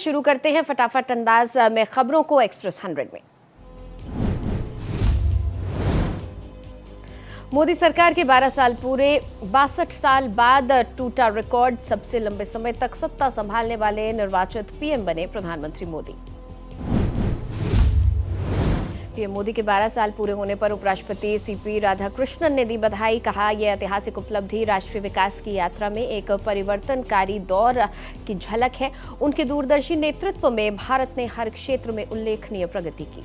शुरू करते हैं फटाफट अंदाज में खबरों को एक्सप्रेस 100 में। मोदी सरकार के 12 साल पूरे, 62 साल बाद टूटा रिकॉर्ड। सबसे लंबे समय तक सत्ता संभालने वाले निर्वाचित पीएम बने प्रधानमंत्री मोदी। पीएम मोदी के 12 साल पूरे होने पर उपराष्ट्रपति सीपी राधाकृष्णन ने दी बधाई। कहा, यह ऐतिहासिक उपलब्धि राष्ट्रीय विकास की यात्रा में एक परिवर्तनकारी दौर की झलक है। उनके दूरदर्शी नेतृत्व में भारत ने हर क्षेत्र में उल्लेखनीय प्रगति की।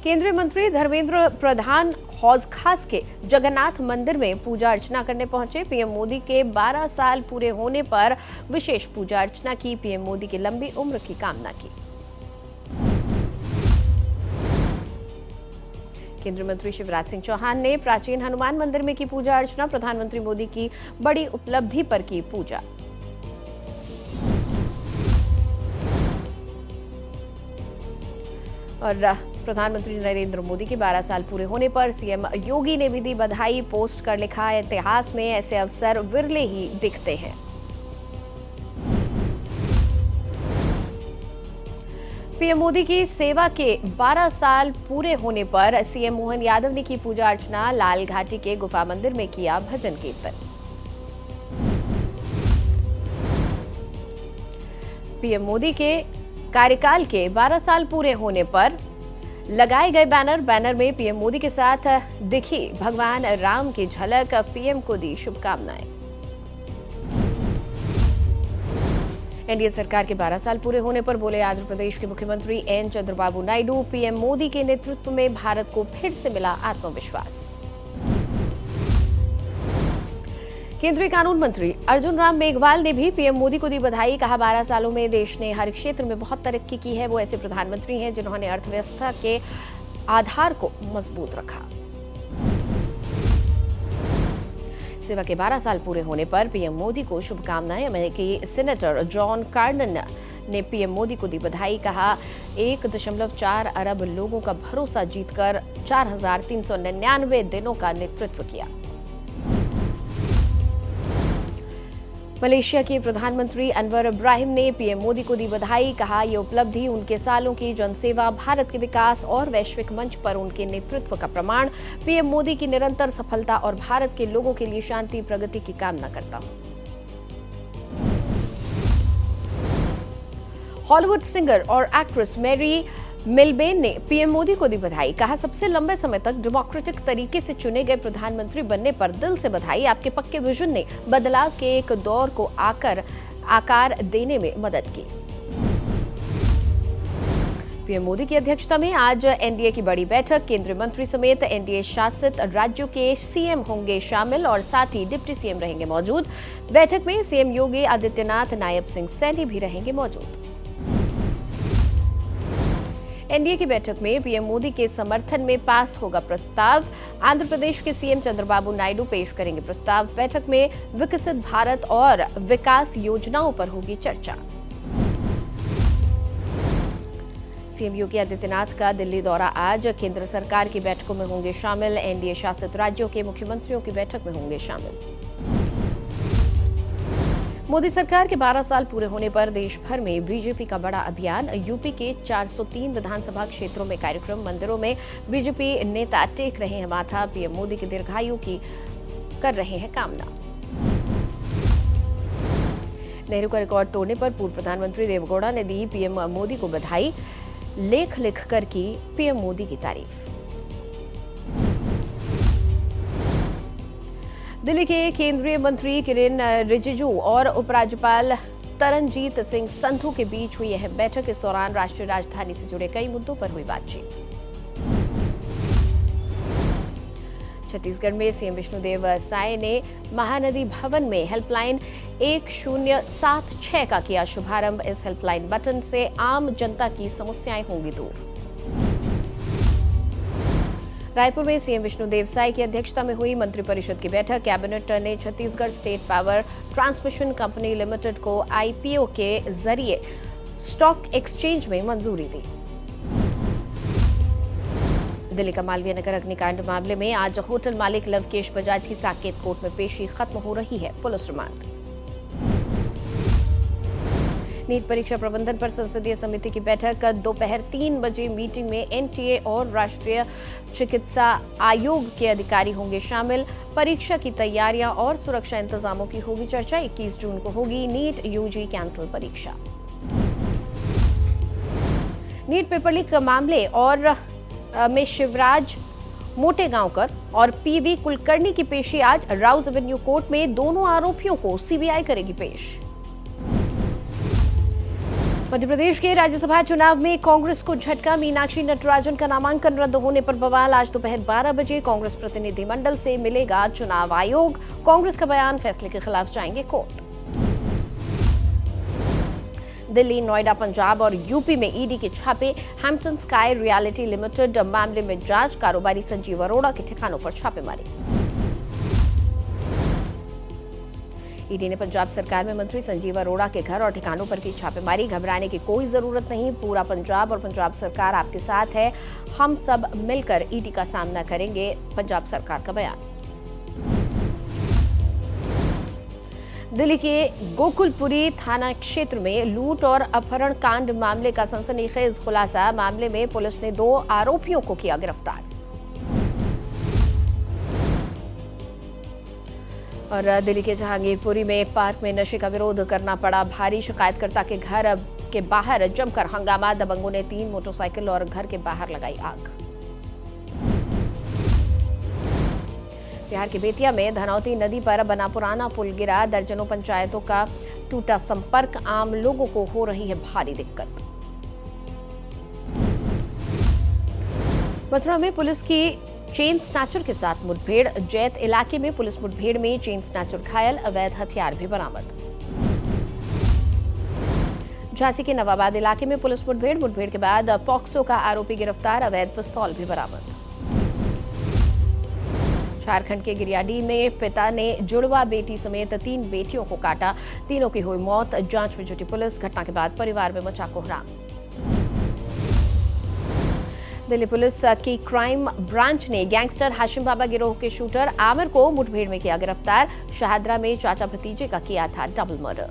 केंद्रीय मंत्री धर्मेंद्र प्रधान हौज खास के जगन्नाथ मंदिर में पूजा अर्चना करने पहुंचे। पीएम मोदी के 12 साल पूरे होने पर विशेष पूजा अर्चना की। पीएम मोदी की लंबी उम्र की कामना की। केंद्रीय मंत्री शिवराज सिंह चौहान ने प्राचीन हनुमान मंदिर में की पूजा अर्चना। प्रधानमंत्री मोदी की बड़ी उपलब्धि पर की पूजा। और प्रधानमंत्री नरेंद्र मोदी के 12 साल पूरे होने पर सीएम योगी ने भी दी बधाई। पोस्ट कर लिखा, इतिहास में ऐसे अवसर विरले ही दिखते हैं। पीएम मोदी की सेवा के 12 साल पूरे होने पर सीएम मोहन यादव ने की पूजा अर्चना। लाल घाटी के गुफा मंदिर में किया भजन कीर्तन। पीएम मोदी के कार्यकाल के 12 साल पूरे होने पर लगाए गए बैनर में पीएम मोदी के साथ दिखी भगवान राम की झलक। पीएम को दी शुभकामनाएं। एनडीए सरकार के 12 साल पूरे होने पर बोले आंध्र प्रदेश के मुख्यमंत्री एन चंद्रबाबू नायडू, पीएम मोदी के नेतृत्व में भारत को फिर से मिला आत्मविश्वास। केंद्रीय कानून मंत्री अर्जुन राम मेघवाल ने भी पीएम मोदी को दी बधाई। कहा, 12 सालों में देश ने हर क्षेत्र में बहुत तरक्की की है। वो ऐसे प्रधानमंत्री हैं जिन्होंने अर्थव्यवस्था के आधार को मजबूत रखा। सेवा के 12 साल पूरे होने पर पीएम मोदी को शुभकामनाएं। अमेरिकी सेनेटर जॉन कार्डन ने पीएम मोदी को दी बधाई। कहा, 1.4 अरब लोगों का भरोसा जीतकर 4,399 दिनों का नेतृत्व किया। मलेशिया के प्रधानमंत्री अनवर इब्राहिम ने पीएम मोदी को दी बधाई। कहा, यह उपलब्धि उनके सालों की जनसेवा, भारत के विकास और वैश्विक मंच पर उनके नेतृत्व का प्रमाण। पीएम मोदी की निरंतर सफलता और भारत के लोगों के लिए शांति प्रगति की कामना करता हूं। हॉलीवुड सिंगर और एक्ट्रेस मैरी मिलबेन ने पीएम मोदी को दी बधाई। कहा, सबसे लंबे समय तक डेमोक्रेटिक तरीके से चुने गए प्रधानमंत्री बनने पर दिल से बधाई। आपके पक्के विजन ने बदलाव के एक दौर को आकार देने में मदद की। पीएम मोदी की अध्यक्षता में आज एनडीए की बड़ी बैठक। केंद्रीय मंत्री समेत एनडीए शासित राज्यों के सीएम होंगे शामिल और साथ ही डिप्टी सीएम रहेंगे मौजूद। बैठक में सीएम योगी आदित्यनाथ, नायब सिंह सैनी भी रहेंगे मौजूद। एनडीए की बैठक में पीएम मोदी के समर्थन में पास होगा प्रस्ताव। आंध्र प्रदेश के सीएम चंद्रबाबू नायडू पेश करेंगे प्रस्ताव। बैठक में विकसित भारत और विकास योजनाओं पर होगी चर्चा। सीएम योगी आदित्यनाथ का दिल्ली दौरा आज। केंद्र सरकार की बैठकों में होंगे शामिल। एनडीए शासित राज्यों के मुख्यमंत्रियों की बैठक में होंगे शामिल। मोदी सरकार के 12 साल पूरे होने पर देश भर में बीजेपी का बड़ा अभियान। यूपी के 403 विधानसभा क्षेत्रों में कार्यक्रम। मंदिरों में बीजेपी नेता टेक रहे हैं माथा। पीएम मोदी की दीर्घायु की कर रहे हैं कामना। नेहरू का रिकॉर्ड तोड़ने पर पूर्व प्रधानमंत्री देवेगौड़ा ने दी पीएम मोदी को बधाई। लेख लिखकर की पीएम मोदी की तारीफ। दिल्ली के केंद्रीय मंत्री किरेन रिजिजू और उपराज्यपाल तरनजीत सिंह संधू के बीच हुई यह बैठक। इस दौरान राष्ट्रीय राजधानी से जुड़े कई मुद्दों पर हुई बातचीत। छत्तीसगढ़ में सीएम विष्णुदेव साय ने महानदी भवन में हेल्पलाइन 1076 का किया शुभारंभ। इस हेल्पलाइन बटन से आम जनता की समस्याएं होंगी दूर। रायपुर में सीएम विष्णुदेव साय की अध्यक्षता में हुई मंत्रिपरिषद की बैठक। कैबिनेट ने Chhattisgarh state power transmission company limited को आईपीओ के जरिए स्टॉक एक्सचेंज में मंजूरी दी। दिल्ली का मालवीय नगर अग्निकांड मामले में आज होटल मालिक लवकेश बजाज की साकेत कोर्ट में पेशी खत्म हो रही है। Police remand. नीट परीक्षा प्रबंधन पर संसदीय समिति की बैठक दोपहर 3 बजे। मीटिंग में एनटीए और राष्ट्रीय चिकित्सा आयोग के अधिकारी होंगे शामिल। परीक्षा की तैयारियां और सुरक्षा इंतजामों की होगी चर्चा। 21 जून को होगी नीट यूजी कैंसल परीक्षा। नीट पेपर लीक मामले और में शिवराज मोटेगांवकर और पीवी कुलकर्णी की पेशी आज। राउज एवेन्यू कोर्ट में दोनों आरोपियों को सीबीआई करेगी पेश। मध्य प्रदेश के राज्यसभा चुनाव में कांग्रेस को झटका। मीनाक्षी नटराजन का नामांकन रद्द होने पर बवाल। आज दोपहर 12 बजे कांग्रेस प्रतिनिधिमंडल से मिलेगा चुनाव आयोग। कांग्रेस का बयान, फैसले के खिलाफ जाएंगे कोर्ट। दिल्ली, नोएडा, पंजाब और यूपी में ईडी के छापे। हैम्पटन स्काई रियलिटी लिमिटेड मामले में जांच। कारोबारी संजीव अरोड़ा के ठिकानों पर छापेमारी। ईडी ने पंजाब सरकार में मंत्री संजीव अरोड़ा के घर और ठिकानों पर की छापेमारी। घबराने की कोई जरूरत नहीं, पूरा पंजाब और पंजाब सरकार आपके साथ है। हम सब मिलकर ईडी का सामना करेंगे, पंजाब सरकार का बयान। दिल्ली के गोकुलपुरी थाना क्षेत्र में लूट और अपहरण कांड मामले का सनसनीखेज खुलासा। मामले में पुलिस ने 2 आरोपियों को किया गिरफ्तार। और दिल्ली के जहांगीरपुरी में पार्क में नशे का विरोध करना पड़ा भारी। शिकायतकर्ता के घर के बाहर जमकर हंगामा। दबंगों ने 3 मोटरसाइकिल और घर के बाहर लगाई आग। बिहार के बेतिया में धनौती नदी पर बना पुराना पुल गिरा। दर्जनों पंचायतों का टूटा संपर्क। आम लोगों को हो रही है भारी दिक्कत। मथुरा में पुलिस की चेन स्नैचर के साथ मुठभेड़। जैत इलाके में पुलिस मुठभेड़ में चेन स्नैचर घायल। अवैध हथियार भी बरामद। झांसी के नवाबाद इलाके में पुलिस मुठभेड़ के बाद पॉक्सो का आरोपी गिरफ्तार। अवैध पिस्तौल भी बरामद। झारखंड के गिरियाडीह में पिता ने जुड़वा बेटी समेत 3 बेटियों को काटा। तीनों की हुई मौत। जांच में जुटी पुलिस। घटना के बाद परिवार में मचा कोहराम। दिल्ली पुलिस की क्राइम ब्रांच ने गैंगस्टर हाशिम बाबा गिरोह के शूटर आमिर को मुठभेड़ में किया गिरफ्तार। शाहदरा में चाचा भतीजे का किया था डबल मर्डर।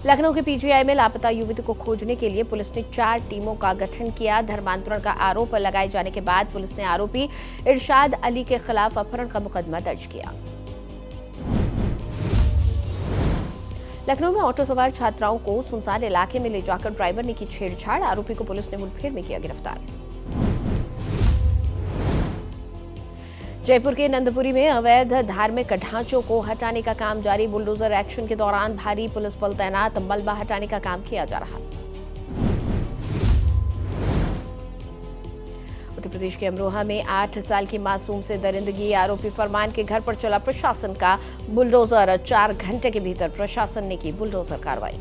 लखनऊ के पीजीआई में लापता युवती को खोजने के लिए पुलिस ने 4 टीमों का गठन किया। धर्मांतरण का आरोप लगाए जाने के बाद पुलिस ने आरोपी इरशाद अली के खिलाफ अपहरण का मुकदमा दर्ज किया। लखनऊ में ऑटो सवार छात्राओं को सुनसान इलाके में ले जाकर ड्राइवर ने की छेड़छाड़। आरोपी को पुलिस ने मुठभेड़ में किया गिरफ्तार। जयपुर के नंदपुरी में अवैध धार्मिक ढांचों को हटाने का काम जारी। बुलडोजर एक्शन के दौरान भारी पुलिस बल तैनात। मलबा हटाने का काम किया जा रहा। उत्तर प्रदेश के अमरोहा में 8 साल की मासूम से दरिंदगी। आरोपी फरमान के घर पर चला प्रशासन का बुलडोजर। 4 घंटे के भीतर प्रशासन ने की बुलडोजर कार्रवाई।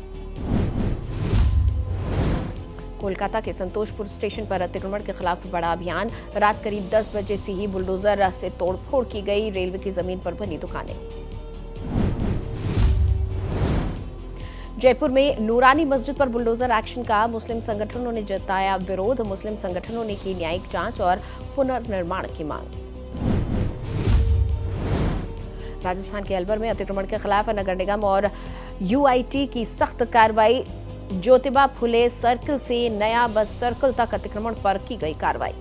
कोलकाता के संतोषपुर स्टेशन पर अतिक्रमण के खिलाफ बड़ा अभियान। रात करीब 10 बजे से ही बुलडोजर से तोड़फोड़ की गई। रेलवे की जमीन पर बनी दुकानें। जयपुर में नूरानी मस्जिद पर बुलडोजर एक्शन का मुस्लिम संगठनों ने जताया विरोध। मुस्लिम संगठनों ने की न्यायिक जांच और पुनर्निर्माण की मांग। राजस्थान के अलवर में अतिक्रमण के खिलाफ नगर निगम और यूआईटी की सख्त कार्रवाई। ज्योतिबा फुले सर्कल से नया बस सर्कल तक अतिक्रमण पर की गई कार्रवाई।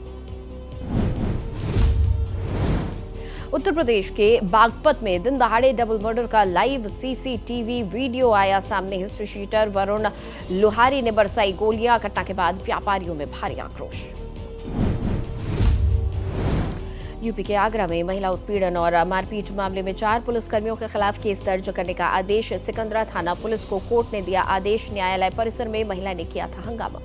उत्तर प्रदेश के बागपत में दिन दहाड़े डबल मर्डर का लाइव सीसीटीवी वीडियो आया सामने। हिस्ट्री शीटर वरुण लोहारी ने बरसाई गोलियां। घटना के बाद व्यापारियों में भारी आक्रोश। यूपी के आगरा में महिला उत्पीड़न और मारपीट मामले में 4 पुलिसकर्मियों के खिलाफ केस दर्ज करने का आदेश। सिकंदरा थाना पुलिस को कोर्ट ने दिया आदेश। न्यायालय परिसर में महिला ने किया था हंगामा।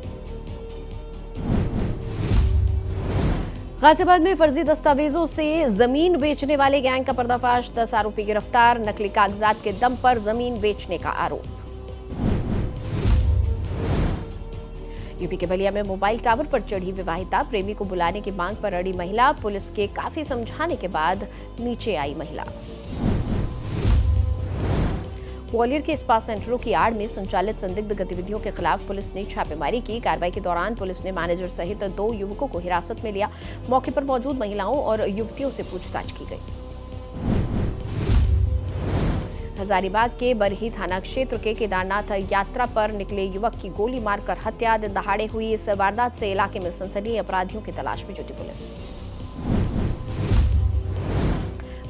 गाजियाबाद में फर्जी दस्तावेजों से जमीन बेचने वाले गैंग का पर्दाफाश। 10 आरोपी गिरफ्तार। नकली कागजात के दम पर जमीन बेचने का आरोप। यूपी के बलिया में मोबाइल टावर पर चढ़ी विवाहिता। प्रेमी को बुलाने की मांग पर अड़ी महिला। पुलिस के काफी समझाने के बाद नीचे आई महिला। ग्वालियर के स्पा सेंटरों की आड़ में संचालित संदिग्ध गतिविधियों के खिलाफ पुलिस ने छापेमारी की। कार्रवाई के दौरान पुलिस ने मैनेजर सहित 2 युवकों को हिरासत में लिया। मौके पर मौजूद महिलाओं और युवतियों से पूछताछ की गई। हजारीबाग के बरही थाना क्षेत्र के केदारनाथ यात्रा पर निकले युवक की गोली मारकर हत्या। दिन दहाड़े हुई इस वारदात से इलाके में सनसनी, अपराधियों की तलाश में जुटी पुलिस।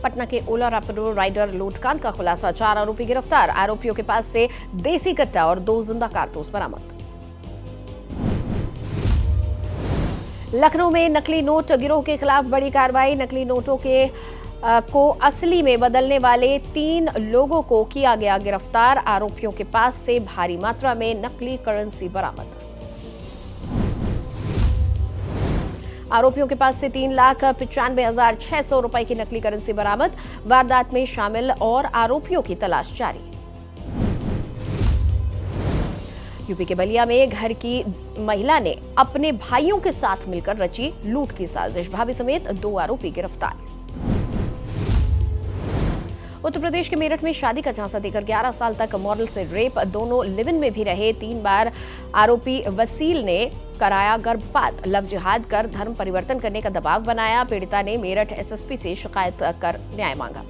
पटना के ओला रैपिडो राइडर लूटकांड का खुलासा, 4 आरोपी गिरफ्तार। आरोपियों के पास से देसी कट्टा और 2 जिंदा कारतूस बरामद। लखनऊ में नकली नोट गिरोह के खिलाफ बड़ी कार्रवाई। नकली नोटों को असली में बदलने वाले 3 लोगों को किया गया गिरफ्तार। आरोपियों के पास से भारी मात्रा में नकली करेंसी बरामद। आरोपियों के पास से 3,95,600 रुपए की नकली करेंसी बरामद। वारदात में शामिल और आरोपियों की तलाश जारी। यूपी के बलिया में घर की महिला ने अपने भाइयों के साथ मिलकर रची लूट की साजिश। भाभी समेत 2 आरोपी गिरफ्तार। उत्तर प्रदेश के मेरठ में शादी का झांसा देकर 11 साल तक मॉडल से रेप, दोनों लिव इन में भी रहे। 3 बार आरोपी वसील ने कराया गर्भपात। लव जिहाद कर धर्म परिवर्तन करने का दबाव बनाया। पीड़िता ने मेरठ एसएसपी से शिकायत कर न्याय मांगा।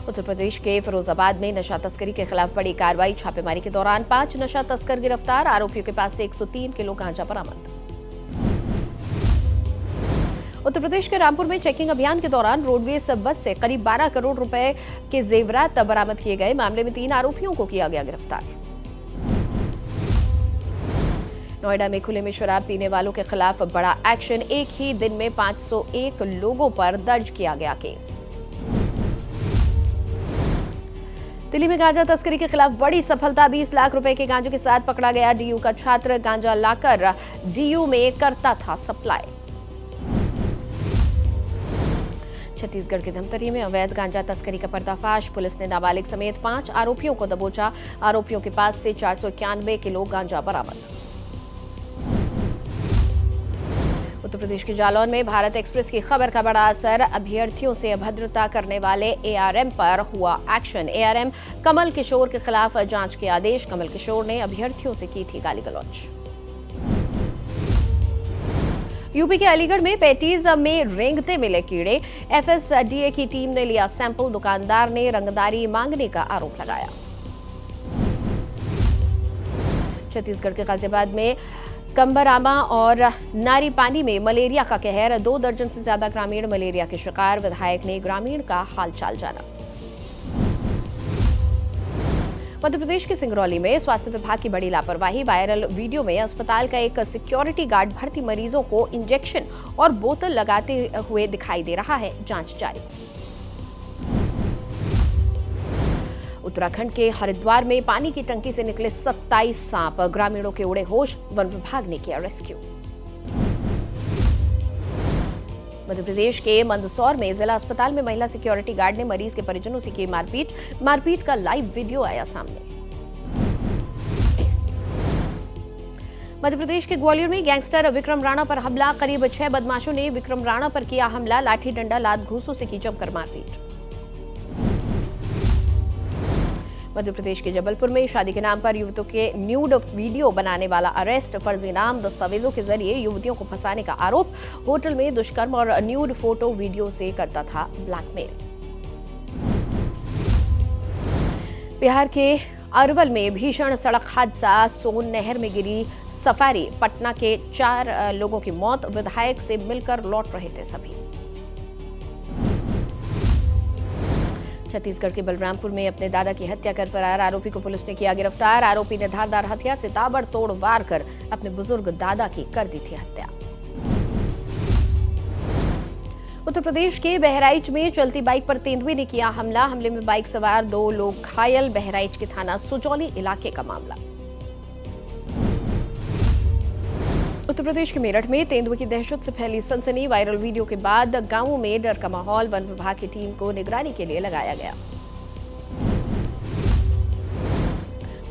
उत्तर प्रदेश के फिरोजाबाद में नशा तस्करी के खिलाफ बड़ी कार्रवाई। छापेमारी के दौरान 5 नशा तस्कर गिरफ्तार। आरोपियों के पास से 103 किलो गांजा बरामद। उत्तर प्रदेश के रामपुर में चेकिंग अभियान के दौरान रोडवेज बस से करीब 12 करोड़ रुपए के जेवरात बरामद किए गए। मामले में 3 आरोपियों को किया गया गिरफ्तार। नोएडा में खुले में शराब पीने वालों के खिलाफ बड़ा एक्शन। एक ही दिन में 501 लोगों पर दर्ज किया गया केस। दिल्ली में गांजा तस्करी के खिलाफ बड़ी सफलता। 20 लाख रुपए के गांजे के साथ पकड़ा गया डीयू का छात्र। गांजा लाकर डीयू में करता था सप्लाई। छत्तीसगढ़ के धमतरी में अवैध गांजा तस्करी का पर्दाफाश। पुलिस ने नाबालिग समेत 5 आरोपियों को दबोचा। आरोपियों के पास से 491 किलो गांजा बरामद। उत्तर प्रदेश के जालौन में भारत एक्सप्रेस की खबर का बड़ा असर। अभ्यर्थियों से अभद्रता करने वाले एआरएम पर हुआ एक्शन। एआरएम कमल किशोर के खिलाफ जांच के आदेश। कमल किशोर ने अभ्यर्थियों से की थी गाली गलौज। यूपी के अलीगढ़ में पैटीज में रेंगते मिले कीड़े। एफएसडीए की टीम ने लिया सैंपल। दुकानदार ने रंगदारी मांगने का आरोप लगाया। छत्तीसगढ़ के गाजियाबाद में कंबरामा और नारी पानी में मलेरिया का कहर। 2 दर्जन से ज्यादा ग्रामीण मलेरिया के शिकार। विधायक ने ग्रामीण का हालचाल जाना। मध्य प्रदेश के सिंगरौली में स्वास्थ्य विभाग की बड़ी लापरवाही। वायरल वीडियो में अस्पताल का एक सिक्योरिटी गार्ड भर्ती मरीजों को इंजेक्शन और बोतल लगाते हुए दिखाई दे रहा है। जांच जारी। उत्तराखंड के हरिद्वार में पानी की टंकी से निकले 27 सांप। ग्रामीणों के उड़े होश। वन विभाग ने किया रेस्क्यू। मध्य प्रदेश के मंदसौर में जिला अस्पताल में महिला सिक्योरिटी गार्ड ने मरीज के परिजनों से की मारपीट। मारपीट का लाइव वीडियो आया सामने। मध्य प्रदेश के ग्वालियर में गैंगस्टर विक्रम राणा पर हमला। करीब 6 बदमाशों ने विक्रम राणा पर किया हमला। लाठी डंडा लात घूंसों से की जमकर मारपीट। मध्य प्रदेश के जबलपुर में शादी के नाम पर युवतियों के न्यूड वीडियो बनाने वाला अरेस्ट। फर्जी नाम दस्तावेजों के जरिए युवतियों को फंसाने का आरोप। होटल में दुष्कर्म और न्यूड फोटो वीडियो से करता था ब्लैकमेल। बिहार के अरवल में भीषण सड़क हादसा। सोन नहर में गिरी सफारी। पटना के 4 लोगों की मौत। विधायक से मिलकर लौट रहे थे सभी। छत्तीसगढ़ के बलरामपुर में अपने दादा की हत्या कर फरार आरोपी को पुलिस ने किया गिरफ्तार। आरोपी ने धारदार हथियार से ताबड़तोड़ वार कर अपने बुजुर्ग दादा की कर दी थी हत्या। उत्तर प्रदेश के बहराइच में चलती बाइक पर तेंदुए ने किया हमला। हमले में बाइक सवार 2 लोग घायल। बहराइच के थाना सुजौली इलाके का मामला। उत्तर प्रदेश के मेरठ में तेंदुए की दहशत से फैली सनसनी। वायरल वीडियो के बाद गांवों में डर का माहौल। वन विभाग की टीम को निगरानी के लिए लगाया गया।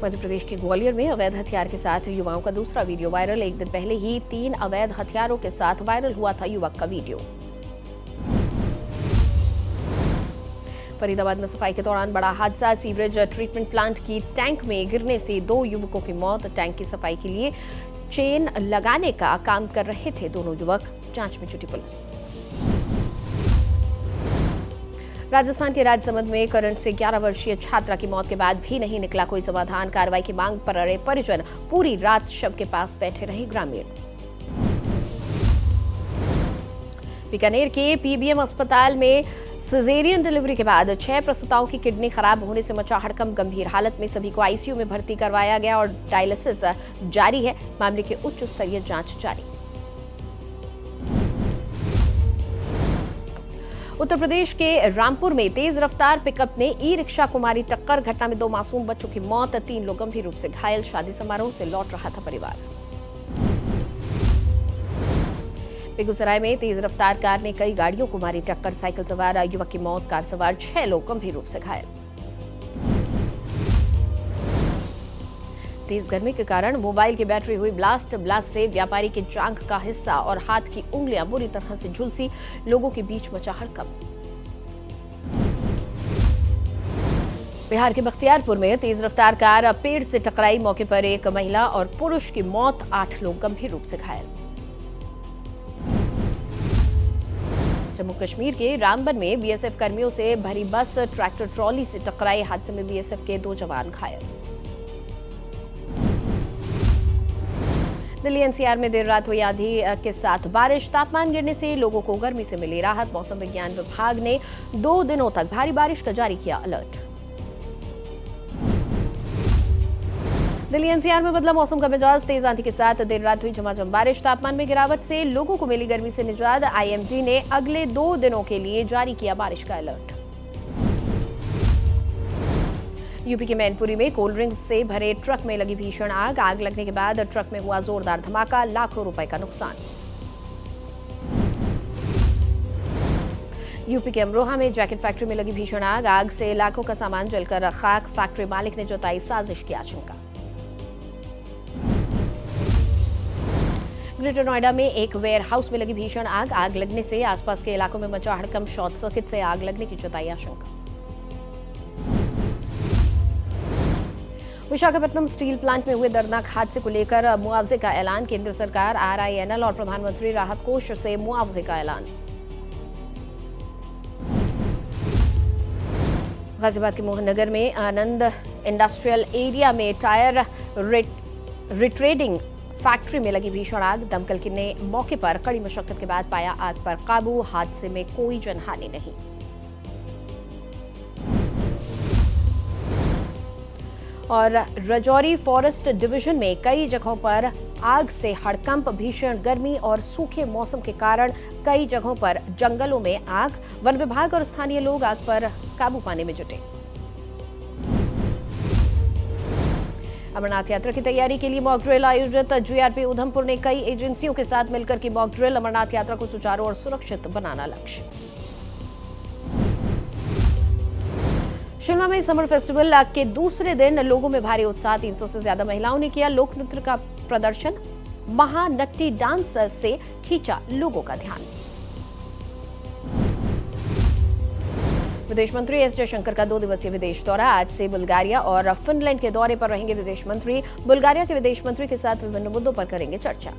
मध्य प्रदेश के ग्वालियर में अवैध हथियार के साथ युवाओं का दूसरा वीडियो वायरल। एक दिन पहले ही 3 अवैध हथियारों के साथ वायरल हुआ था युवक का वीडियो। फरीदाबाद में सफाई के दौरान बड़ा हादसा। सीवरेज ट्रीटमेंट प्लांट की टैंक में गिरने से 2 युवकों की मौत। टैंक की सफाई के लिए चेन लगाने का काम कर रहे थे दोनों युवक। जांच में जुटी पुलिस। राजस्थान के राजसमंद में करंट से 11 वर्षीय छात्रा की मौत के बाद भी नहीं निकला कोई समाधान। कार्रवाई की मांग पर अड़े परिजन, पूरी रात शव के पास बैठे रहे ग्रामीण। बीकानेर के पीबीएम अस्पताल में सिजेरियन डिलीवरी के बाद 6 प्रसूताओं की किडनी खराब होने से मचा हड़कंप। गंभीर हालत में सभी को आईसीयू में भर्ती करवाया गया और डायलिसिस जारी है। मामले की उच्च स्तरीय जांच जारी। उत्तर प्रदेश के रामपुर में तेज रफ्तार पिकअप ने ई रिक्शा को मारी टक्कर। घटना में 2 मासूम बच्चों की मौत, 3 लोग गंभीर रूप से घायल। शादी समारोह से लौट रहा था परिवार। बेगूसराय में तेज रफ्तार कार ने कई गाड़ियों को मारी टक्कर। साइकिल सवार युवक की मौत, कार सवार 6 लोग गंभीर रूप से घायल। तेज गर्मी के कारण मोबाइल की बैटरी हुई ब्लास्ट से व्यापारी की जांघ का हिस्सा और हाथ की उंगलियां बुरी तरह से झुलसी। लोगों के बीच मचा हड़कंप। बिहार के बख्तियारपुर में तेज रफ्तार कार पेड़ से टकराई। मौके पर एक महिला और पुरुष की मौत, 8 लोग गंभीर रूप से घायल। जम्मू कश्मीर के रामबन में बीएसएफ कर्मियों से भरी बस ट्रैक्टर ट्रॉली से टकराई। हादसे में बीएसएफ के 2 जवान घायल। दिल्ली एनसीआर में देर रात हुई आंधी के साथ बारिश। तापमान गिरने से लोगों को गर्मी से मिली राहत। मौसम विज्ञान विभाग ने 2 दिनों तक भारी बारिश का जारी किया अलर्ट। दिल्ली एनसीआर में बदला मौसम का मिजाज। तेज आंधी के साथ देर रात हुई झमाझम बारिश। तापमान में गिरावट से लोगों को मिली गर्मी से निजात। आईएमडी ने अगले 2 दिनों के लिए जारी किया बारिश का अलर्ट। यूपी के मैनपुरी में कोल्ड ड्रिंक्स से भरे ट्रक में लगी भीषण आग। आग लगने के बाद ट्रक में हुआ जोरदार धमाका, लाखों रुपए का नुकसान। यूपी के अमरोहा में जैकेट फैक्ट्री में लगी भीषण आग। आग से लाखों का सामान जलकर खाक। फैक्ट्री मालिक ने जताई साजिश की आशंका। ग्रेटर नोएडा में एक वेयर हाउस में लगी भीषण आग। आग लगने से आसपास के इलाकों में मचा हड़कंप। शॉर्ट सर्किट से आग लगने की जताई आशंका। विशाखापट्टनम स्टील प्लांट में हुए दर्दनाक हादसे को लेकर मुआवजे का ऐलान। केंद्र सरकार, आरआईएनएल और प्रधानमंत्री राहत कोष से मुआवजे का ऐलान। गाजियाबाद के मोहननगर में आनंद इंडस्ट्रियल एरिया में टायर रिट्रेडिंग फैक्ट्री में लगी भीषण आग। दमकल की ने मौके पर कड़ी मशक्कत के बाद पाया आग पर काबू। हादसे में कोई जनहानि नहीं। और राजौरी फॉरेस्ट डिवीजन में कई जगहों पर आग से हड़कंप। भीषण गर्मी और सूखे मौसम के कारण कई जगहों पर जंगलों में आग। वन विभाग और स्थानीय लोग आग पर काबू पाने में जुटे। अमरनाथ यात्रा की तैयारी के लिए मॉक ड्रिल आयोजित। जीआरपी उधमपुर ने कई एजेंसियों के साथ मिलकर की मॉक ड्रिल। अमरनाथ यात्रा को सुचारू और सुरक्षित बनाना लक्ष्य। शिमला में समर फेस्टिवल के दूसरे दिन लोगों में भारी उत्साह। 300 से ज्यादा महिलाओं ने किया लोक नृत्य का प्रदर्शन। महानट्टी डांस से खींचा लोगों का ध्यान। विदेश मंत्री एस जयशंकर का 2 दिवसीय विदेश दौरा। आज से बुल्गारिया और फिनलैंड के दौरे पर रहेंगे विदेश मंत्री। बुल्गारिया के विदेश मंत्री के साथ विभिन्न मुद्दों पर करेंगे चर्चा।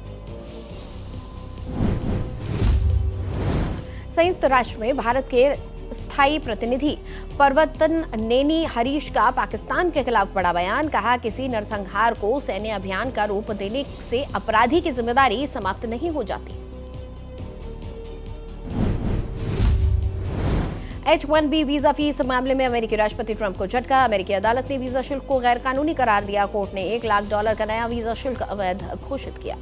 संयुक्त राष्ट्र में भारत के स्थायी प्रतिनिधि परवतन नेनी हरीश का पाकिस्तान के खिलाफ बड़ा बयान। कहा, किसी नरसंहार को सैन्य अभियान का रूप देने से अपराधी की जिम्मेदारी समाप्त नहीं हो जाती। H-1B वीजा फीस मामले में अमेरिकी राष्ट्रपति ट्रंप को झटका। अमेरिकी अदालत ने वीजा शुल्क को गैर कानूनी करार दिया। कोर्ट ने $1 लाख का नया वीजा शुल्क अवैध घोषित किया।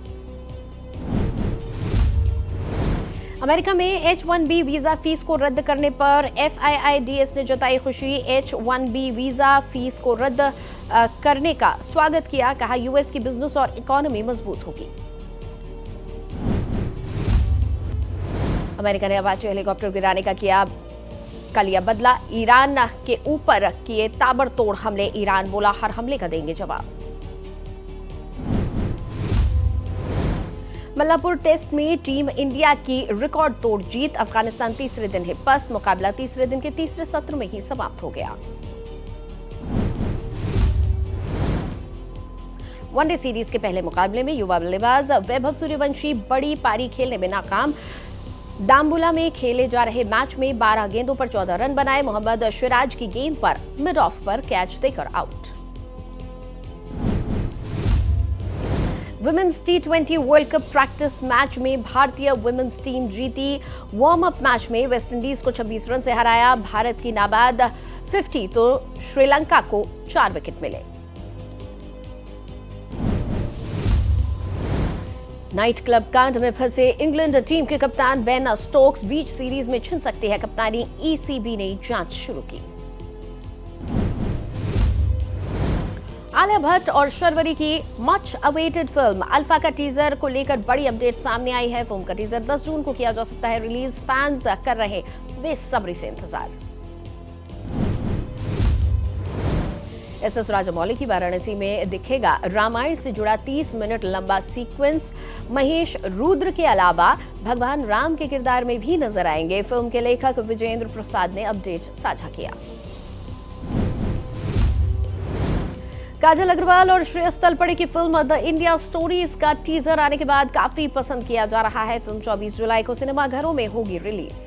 अमेरिका में H-1B वीजा फीस को रद्द करने पर FIIDS ने जताई खुशी। H-1B वीजा फीस को रद्द करने का स्वागत किया। कहा, यूएस की बिजनेस और इकोनॉमी मजबूत होगी। अमेरिका ने अपाचे हेलीकॉप्टर गिराने का लिया बदला। ईरान के ऊपर किए ताबड़तोड़ हमले। ईरान बोला, हर हमले का देंगे जवाब। मल्लापुर टेस्ट में टीम इंडिया की रिकॉर्ड तोड़ जीत। अफगानिस्तान तीसरे दिन है पस्त। मुकाबला तीसरे दिन के तीसरे सत्र में ही समाप्त हो गया। वनडे सीरीज के पहले मुकाबले में युवा बल्लेबाज वैभव सूर्यवंशी बड़ी पारी खेलने में नाकाम। दाम्बुला में खेले जा रहे मैच में 12 गेंदों पर 14 रन बनाए। मोहम्मद सिराज की गेंद पर मिड ऑफ पर कैच देकर आउट। वुमेन्स टी20 वर्ल्ड कप प्रैक्टिस मैच में भारतीय वुमेन्स टीम जीती। वार्म अप मैच में वेस्टइंडीज को 26 रन से हराया। भारत की नाबाद 50 तो श्रीलंका को 4 विकेट मिले। नाइट क्लब कांड में फंसे इंग्लैंड टीम के कप्तान बेन स्टोक्स बीच सीरीज में छिन सकते हैं कप्तानी। ईसीबी ने जांच शुरू की। आलिया भट्ट और शर्वरी की मच अवेटेड फिल्म अल्फा का टीजर को लेकर बड़ी अपडेट सामने आई है। फिल्म का टीजर 10 जून को किया जा सकता है रिलीज। फैंस कर रहे बेसब्री से इंतजार। एसएस राजामौली की वाराणसी में दिखेगा रामायण से जुड़ा 30 मिनट लंबा सीक्वेंस। महेश रुद्र के अलावा भगवान राम के किरदार में भी नजर आएंगे। फिल्म के लेखक विजेंद्र प्रसाद ने अपडेट साझा किया। काजल अग्रवाल और श्रेयस तलपड़े की फिल्म द इंडिया स्टोरीज का टीजर आने के बाद काफी पसंद किया जा रहा है। फिल्म 24 जुलाई को सिनेमाघरों में होगी रिलीज।